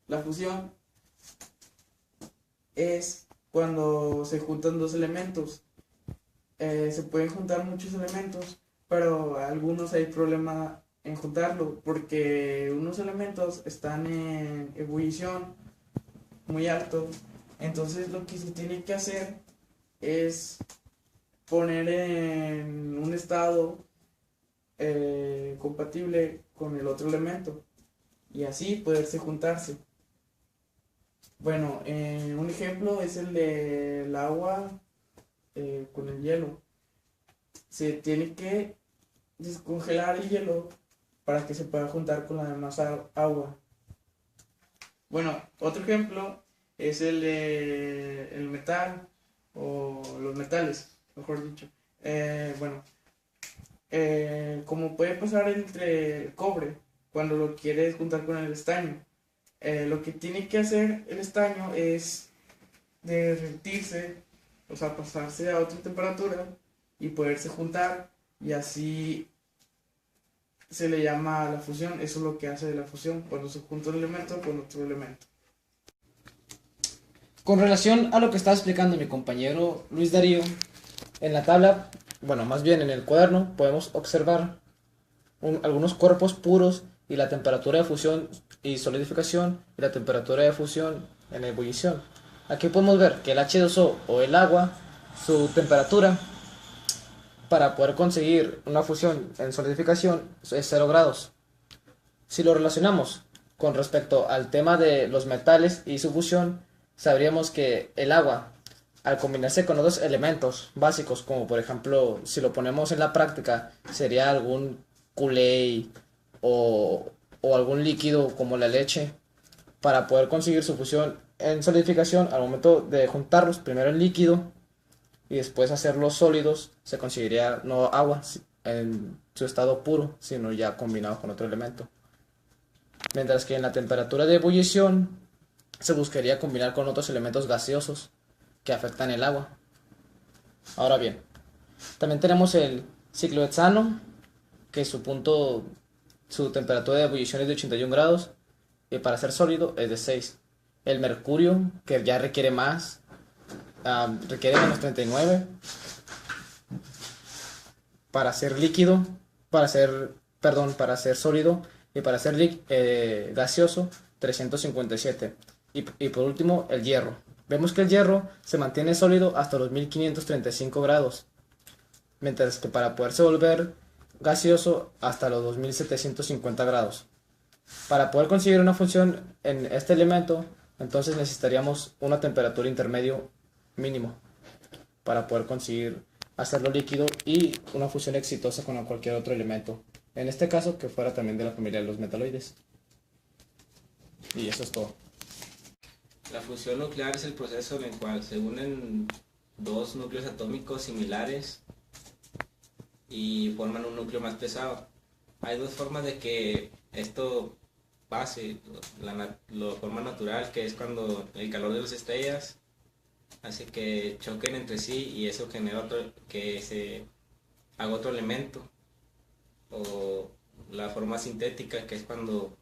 La fusión es cuando se juntan dos elementos. Se pueden juntar muchos elementos, pero a algunos hay problema en juntarlo porque unos elementos están en ebullición muy alto. Entonces lo que se tiene que hacer es poner en un estado compatible con el otro elemento y así poderse juntarse. Bueno, un ejemplo es el del agua con el hielo. Se tiene que descongelar el hielo para que se pueda juntar con la demás agua. Bueno, otro ejemplo es el de el metal o los metales, mejor dicho. Bueno, como puede pasar entre el cobre cuando lo quieres juntar con el estaño. Lo que tiene que hacer el estaño es derretirse, o sea, pasarse a otra temperatura y poderse juntar, y así se le llama la fusión. Eso es lo que hace la fusión, cuando se junta un elemento con otro elemento. Con relación a lo que estaba explicando mi compañero Luis Darío, en la tabla, bueno, más bien en el cuaderno, podemos observar algunos cuerpos puros y la temperatura de fusión y solidificación y la temperatura de fusión en ebullición. Aquí podemos ver que el H2O o el agua, su temperatura para poder conseguir una fusión en solidificación es 0 grados. Si lo relacionamos con respecto al tema de los metales y su fusión, sabríamos que el agua, al combinarse con otros elementos básicos, como por ejemplo, si lo ponemos en la práctica, sería algún Kool-Aid o algún líquido como la leche, para poder conseguir su fusión en solidificación, al momento de juntarlos, primero en líquido y después hacerlos sólidos, se conseguiría no agua en su estado puro, sino ya combinado con otro elemento. Mientras que en la temperatura de ebullición se buscaría combinar con otros elementos gaseosos que afectan el agua. Ahora bien, también tenemos el ciclohexano, que su temperatura de ebullición es de 81 grados y para ser sólido es de 6. El mercurio, que ya requiere más, requiere menos 39. Para ser líquido, para ser sólido, y para ser gaseoso, 357. Y por último, el hierro. Vemos que el hierro se mantiene sólido hasta los 1535 grados, mientras que para poderse volver gaseoso hasta los 2750 grados. Para poder conseguir una fusión en este elemento, entonces necesitaríamos una temperatura intermedio mínimo para poder conseguir hacerlo líquido y una fusión exitosa con cualquier otro elemento. En este caso, que fuera también de la familia de los metaloides. Y eso es todo. La fusión nuclear es el proceso en el cual se unen dos núcleos atómicos similares y forman un núcleo más pesado. Hay dos formas de que esto pase. La forma natural, que es cuando el calor de las estrellas hace que choquen entre sí y eso genera que se haga otro elemento. O la forma sintética, que es cuando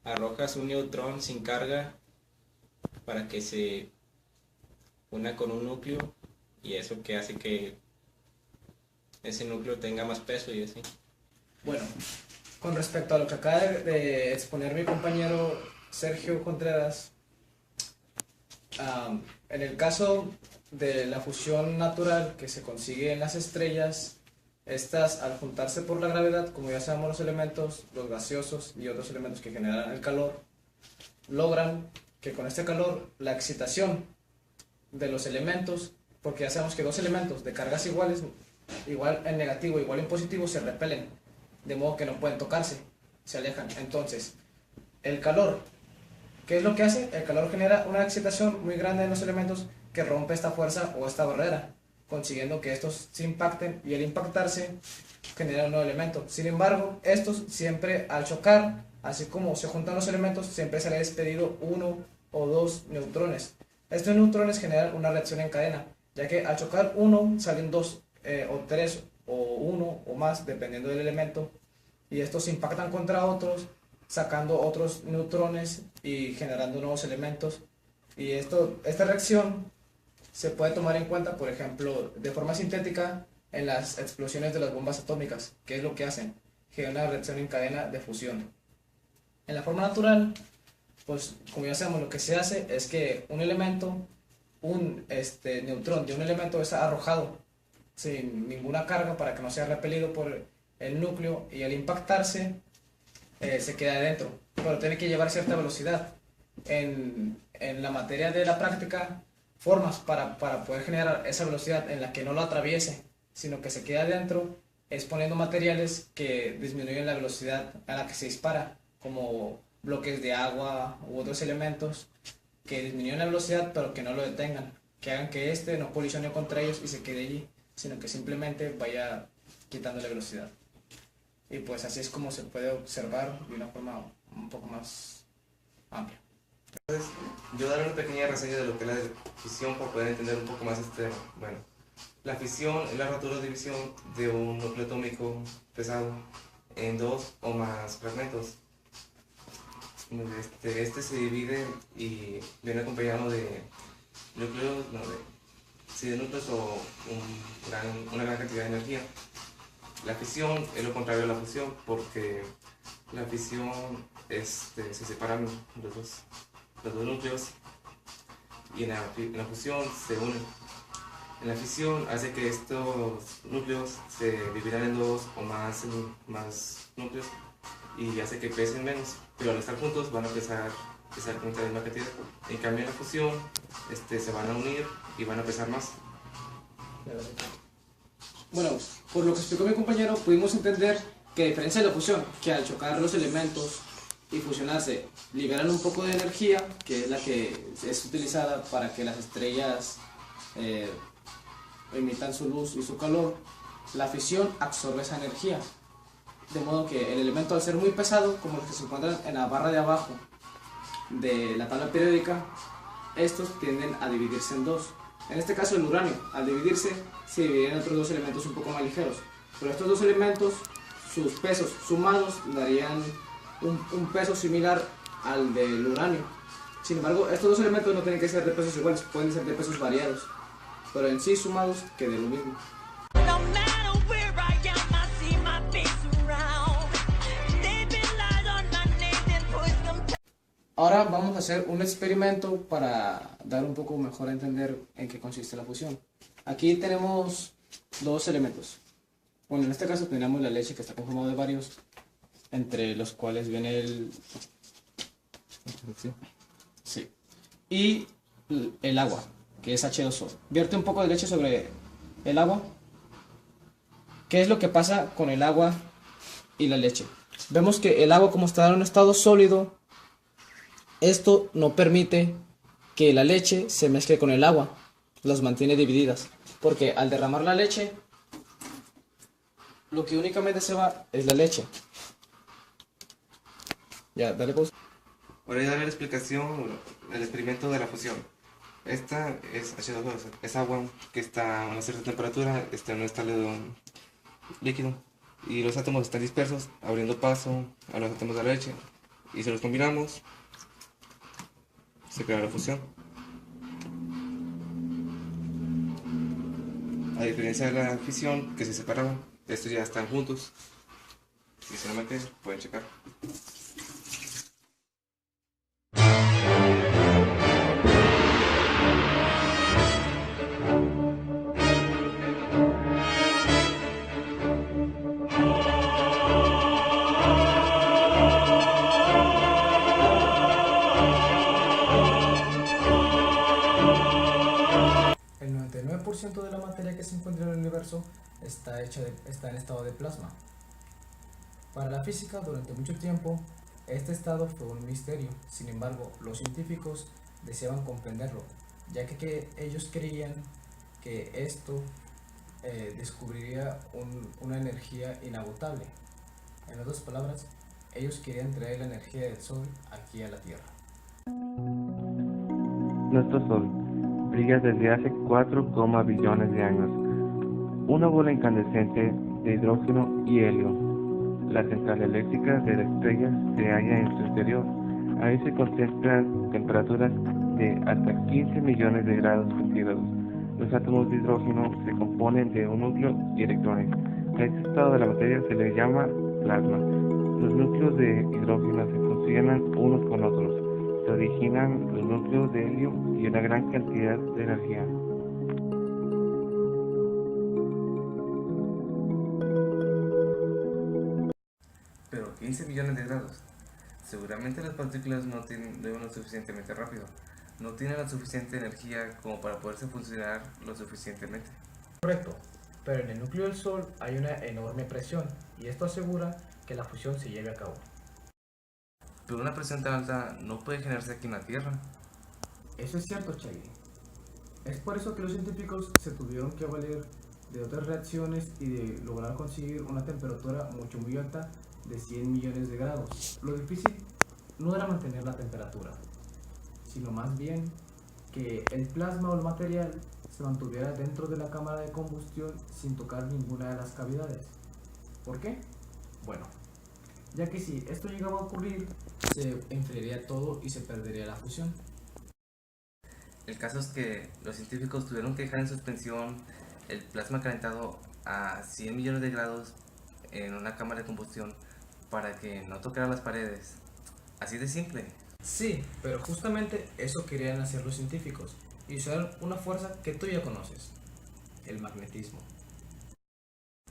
arrojas un neutrón sin carga para que se una con un núcleo, y eso que hace que ese núcleo tenga más peso y así. Bueno, con respecto a lo que acaba de exponer mi compañero Sergio Contreras, en el caso de la fusión natural que se consigue en las estrellas, estas, al juntarse por la gravedad, como ya sabemos, los elementos, los gaseosos y otros elementos que generan el calor, logran que con este calor la excitación de los elementos, porque ya sabemos que dos elementos de cargas iguales igual en negativo, igual en positivo, se repelen, de modo que no pueden tocarse, se alejan. Entonces, el calor, ¿qué es lo que hace? El calor genera una excitación muy grande en los elementos que rompe esta fuerza o esta barrera, consiguiendo que estos se impacten, y al impactarse genera un nuevo elemento. Sin embargo, estos siempre al chocar, así como se juntan los elementos, siempre sale despedido uno o dos neutrones. Estos neutrones generan una reacción en cadena, ya que al chocar uno salen dos o tres o uno o más, dependiendo del elemento, y estos se impactan contra otros, sacando otros neutrones y generando nuevos elementos. Y esta reacción se puede tomar en cuenta, por ejemplo, de forma sintética en las explosiones de las bombas atómicas. ¿Qué es lo que hacen? Generan una reacción en cadena de fusión. En la forma natural, pues como ya sabemos, lo que se hace es que un elemento, un neutrón de un elemento es arrojado sin ninguna carga para que no sea repelido por el núcleo, y al impactarse se queda adentro, pero tiene que llevar cierta velocidad. En la materia de la práctica, formas para poder generar esa velocidad en la que no lo atraviese, sino que se quede adentro, es poniendo materiales que disminuyen la velocidad a la que se dispara, como bloques de agua u otros elementos que disminuyen la velocidad pero que no lo detengan, que hagan que no colisione contra ellos y se quede allí, sino que simplemente vaya quitando la velocidad. Y pues así es como se puede observar de una forma un poco más amplia. Yo daré una pequeña reseña de lo que es la fisión para poder entender un poco más este tema. Bueno, la fisión es la rotura o división de un núcleo atómico pesado en dos o más fragmentos. Este se divide y viene acompañado de núcleos, de núcleos o una gran cantidad de energía. La fisión es lo contrario a la fusión, porque la fisión se separan los dos núcleos, y en la fusión se unen. En la fisión hace que estos núcleos se dividan en dos o más núcleos, y hace que pesen menos, pero al estar juntos van a pesar exactamente la misma cantidad. En cambio, en la fusión se van a unir y van a pesar más. Bueno, por lo que explicó mi compañero, pudimos entender que a diferencia de la fusión, que al chocar los elementos y fusionarse liberan un poco de energía, que es la que es utilizada para que las estrellas emitan su luz y su calor, la fisión absorbe esa energía. De modo que el elemento, al ser muy pesado, como los que se encuentran en la barra de abajo de la tabla periódica, estos tienden a dividirse en dos. En este caso el uranio, al dividirse, se divide en otros dos elementos un poco más ligeros. Pero estos dos elementos, sus pesos sumados darían un peso similar al del uranio. Sin embargo, estos dos elementos no tienen que ser de pesos iguales, pueden ser de pesos variados, pero en sí sumados quede lo mismo. Ahora vamos a hacer un experimento para dar un poco mejor a entender en qué consiste la fusión. Aquí tenemos dos elementos. Bueno, en este caso tenemos la leche, que está conformada de varios, entre los cuales viene sí, y el agua, que es H2O. Vierte un poco de leche sobre el agua. ¿Qué es lo que pasa con el agua y la leche? Vemos que el agua, como está en un estado sólido, esto no permite que la leche se mezcle con el agua, las mantiene divididas, porque al derramar la leche, lo que únicamente se va es la leche. Ya, dale pausa. Ahora voy a dar la explicación del experimento de la fusión. Esta es H2O, es agua que está a una cierta temperatura, está en un estado líquido, y los átomos están dispersos, abriendo paso a los átomos de la leche, y si los combinamos, se crea la fusión. A diferencia de la fisión, que se separaban, estos ya están juntos, y solamente pueden checar. El 99% de la materia que se encuentra en el universo está en estado de plasma. Para la física, durante mucho tiempo, este estado fue un misterio. Sin embargo, los científicos deseaban comprenderlo, ya que ellos creían que esto descubriría una energía inagotable. En otras palabras, ellos querían traer la energía del Sol aquí a la Tierra. Nuestro Sol brilla desde hace 4, billones de años. Una bola incandescente de hidrógeno y helio. La central eléctrica de la estrella se halla en su interior. Ahí se concentran temperaturas de hasta 15 millones de grados centígrados. Los átomos de hidrógeno se componen de un núcleo y electrones. A este estado de la materia se le llama plasma. Los núcleos de hidrógeno se fusionan unos con otros. Se originan los núcleos de helio y una gran cantidad de energía. Pero 15 millones de grados. Seguramente las partículas no tienen lo suficientemente rápido. No tienen la suficiente energía como para poderse funcionar lo suficientemente. Correcto, pero en el núcleo del Sol hay una enorme presión y esto asegura que la fusión se lleve a cabo. Pero una presión tan alta no puede generarse aquí en la Tierra. Eso es cierto, Chagui. Es por eso que los científicos se tuvieron que valer de otras reacciones y de lograr conseguir una temperatura mucho muy alta de 100 millones de grados. Lo difícil no era mantener la temperatura, sino más bien que el plasma o el material se mantuviera dentro de la cámara de combustión sin tocar ninguna de las cavidades. ¿Por qué? Bueno, ya que si esto llegaba a ocurrir, se enfriaría todo y se perdería la fusión. El caso es que los científicos tuvieron que dejar en suspensión el plasma calentado a 100 millones de grados en una cámara de combustión para que no tocara las paredes. Así de simple. Sí, pero justamente eso querían hacer los científicos y usar una fuerza que tú ya conoces, el magnetismo.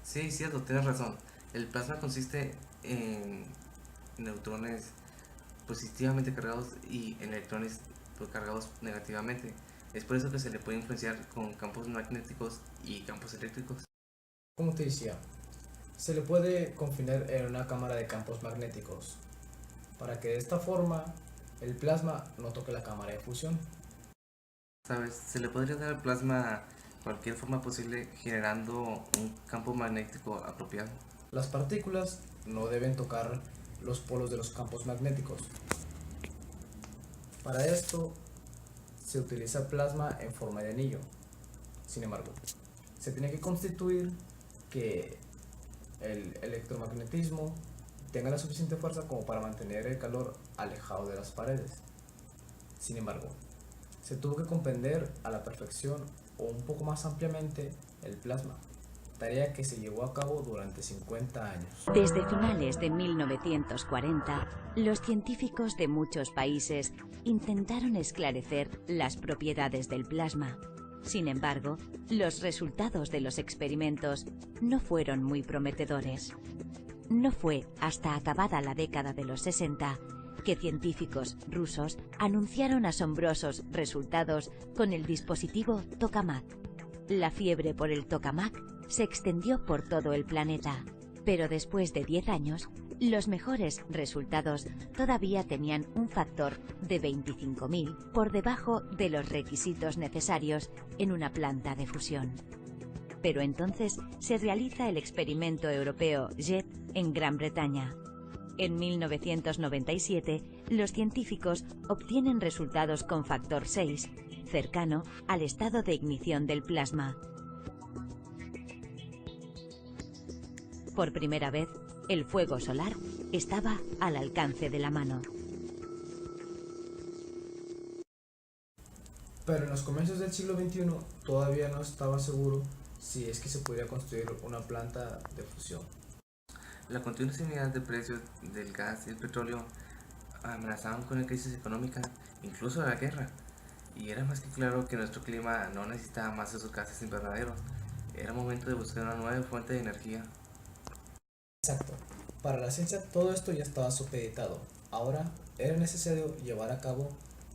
Sí, cierto, tienes razón. El plasma consiste en neutrones positivamente cargados y en electrones cargados negativamente. Es por eso que se le puede influenciar con campos magnéticos y campos eléctricos. Como te decía, se le puede confinar en una cámara de campos magnéticos para que de esta forma el plasma no toque la cámara de fusión. ¿Sabes? Se le podría dar al plasma cualquier forma posible generando un campo magnético apropiado. Las partículas no deben tocar los polos de los campos magnéticos. Para esto se utiliza plasma en forma de anillo. Sin embargo, se tiene que constituir que el electromagnetismo tenga la suficiente fuerza como para mantener el calor alejado de las paredes. Sin embargo, se tuvo que comprender a la perfección o un poco más ampliamente el plasma, tarea que se llevó a cabo durante 50 años. Desde finales de 1940, los científicos de muchos países intentaron esclarecer las propiedades del plasma. Sin embargo, los resultados de los experimentos no fueron muy prometedores. No fue hasta acabada la década de los 60 que científicos rusos anunciaron asombrosos resultados con el dispositivo Tokamak. La fiebre por el Tokamak se extendió por todo el planeta, pero después de 10 años, los mejores resultados todavía tenían un factor de 25.000 por debajo de los requisitos necesarios en una planta de fusión. Pero entonces se realiza el experimento europeo JET en Gran Bretaña. En 1997, los científicos obtienen resultados con factor 6, cercano al estado de ignición del plasma. Por primera vez, el fuego solar estaba al alcance de la mano. Pero en los comienzos del siglo XXI todavía no estaba seguro si es que se podría construir una planta de fusión. La continua subida de precios del gas y el petróleo amenazaban con la crisis económica, incluso la guerra. Y era más que claro que nuestro clima no necesitaba más de sus gases invernaderos. Era momento de buscar una nueva fuente de energía. Exacto. Para la ciencia todo esto ya estaba supeditado. Ahora era necesario llevar a cabo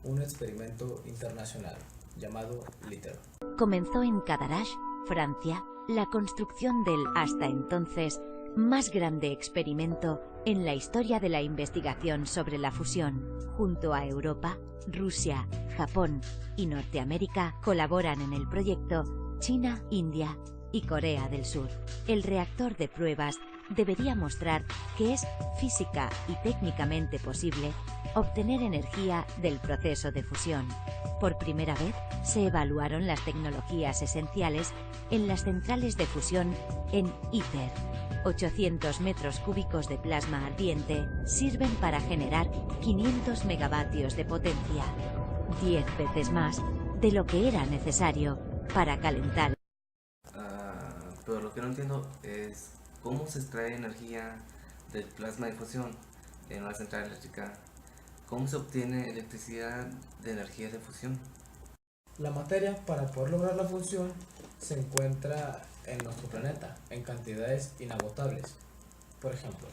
un experimento internacional llamado LITER. Comenzó en Cadarache, Francia, la construcción del, hasta entonces, más grande experimento en la historia de la investigación sobre la fusión. Junto a Europa, Rusia, Japón y Norteamérica colaboran en el proyecto China, India y Corea del Sur. El reactor de pruebas debería mostrar que es física y técnicamente posible obtener energía del proceso de fusión. Por primera vez se evaluaron las tecnologías esenciales en las centrales de fusión en ITER. 800 metros cúbicos de plasma ardiente sirven para generar 500 megavatios de potencia, 10 veces más de lo que era necesario para calentar. Pero lo que no entiendo es cómo se extrae energía del plasma de fusión en una central eléctrica. ¿Cómo se obtiene electricidad de energía de fusión? La materia para poder lograr la fusión se encuentra en nuestro planeta en cantidades inagotables. Por ejemplo,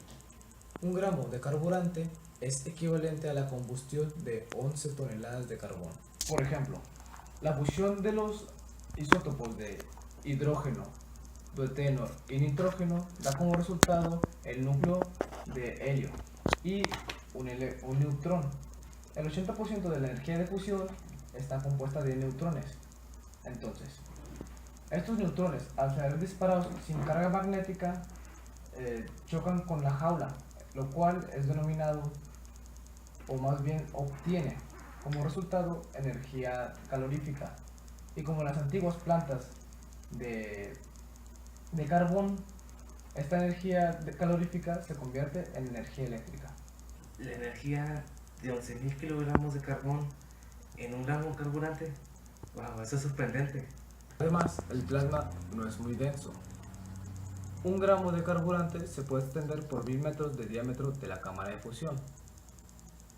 1 gramo de carburante es equivalente a la combustión de 11 toneladas de carbón. Por ejemplo, la fusión de los isótopos de hidrógeno, deuterio y nitrógeno da como resultado el núcleo de helio y un neutrón. El 80% de la energía de fusión está compuesta de neutrones. Entonces, estos neutrones, al ser disparados sin carga magnética, chocan con la jaula, lo cual es denominado, o más bien obtiene como resultado, energía calorífica. Y como las antiguas plantas de carbón, esta energía calorífica se convierte en energía eléctrica. La energía de 11.000 kilogramos de carbón en 1 gramo de carburante. Wow, eso es sorprendente. Además, el plasma no es muy denso. 1 gramo de carburante se puede extender por 1000 metros de diámetro de la cámara de fusión.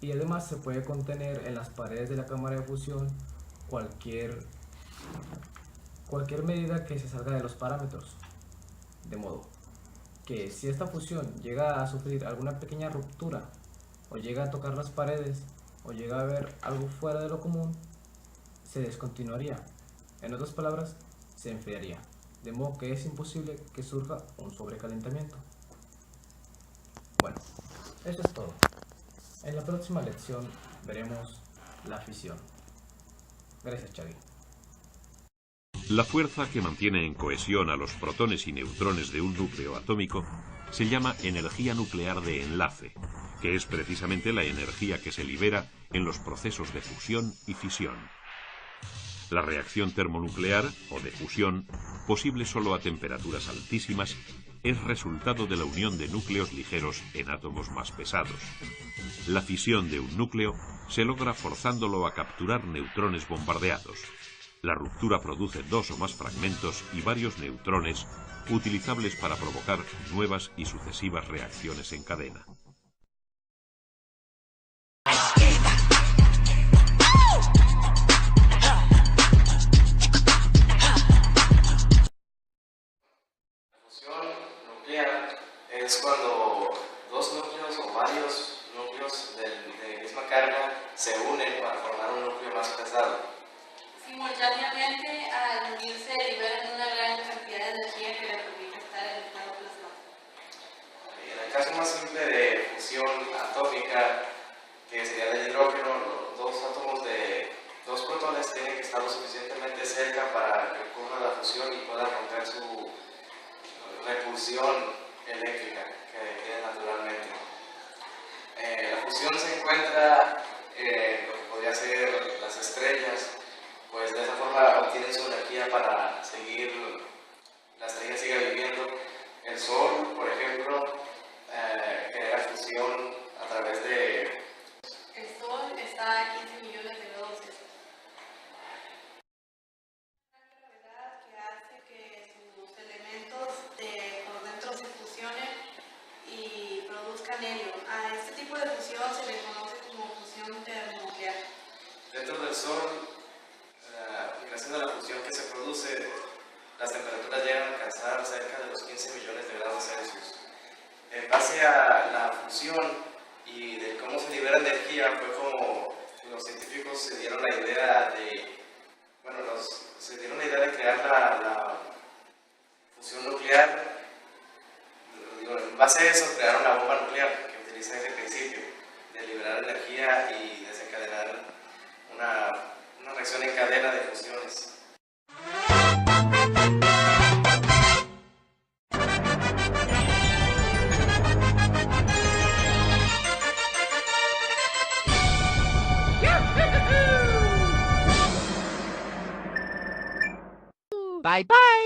Y además se puede contener en las paredes de la cámara de fusión cualquier medida que se salga de los parámetros. De modo que si esta fusión llega a sufrir alguna pequeña ruptura, o llega a tocar las paredes, o llega a haber algo fuera de lo común, se descontinuaría. En otras palabras, se enfriaría, de modo que es imposible que surja un sobrecalentamiento. Bueno, eso es todo. En la próxima lección veremos la fisión. Gracias, Chagui. La fuerza que mantiene en cohesión a los protones y neutrones de un núcleo atómico se llama energía nuclear de enlace, que es precisamente la energía que se libera en los procesos de fusión y fisión. La reacción termonuclear, o de fusión, posible solo a temperaturas altísimas, es resultado de la unión de núcleos ligeros en átomos más pesados. La fisión de un núcleo se logra forzándolo a capturar neutrones bombardeados. La ruptura produce 2 o más fragmentos y varios neutrones utilizables para provocar nuevas y sucesivas reacciones en cadena. Es cuando 2 núcleos o varios núcleos de misma carga se unen para formar un núcleo más pesado. Simultáneamente, al unirse, liberan una gran cantidad de energía que le permite estar en el estado plasmático. En el caso más simple de fusión atómica, que sería del hidrógeno, los 2 átomos de 2 protones tienen que estar lo suficientemente cerca para que ocurra la fusión y pueda romper su repulsión eléctrica que tiene naturalmente. La fusión se encuentra en lo que podría ser las estrellas, pues de esa forma obtienen su energía para seguir, la estrella sigue viviendo. El Sol, por ejemplo, genera fusión a través de... El Sol está a 15 millones de grados Celsius. Una gravedad que hace que sus elementos por dentro se fusionen y produzcan helio. A este tipo de fusión se le conoce como fusión termonuclear. Dentro del Sol, gracias a la fusión que se produce, las temperaturas llegan a alcanzar cerca de los 15 millones de grados Celsius. En base a la fusión y de cómo se libera energía, fue como los científicos se dieron la idea de, se dieron la idea de crear fusión nuclear, digo, en base a eso crearon la bomba nuclear, que utiliza ese principio de liberar energía y desencadenar una reacción en cadena de fusiones. Bye bye.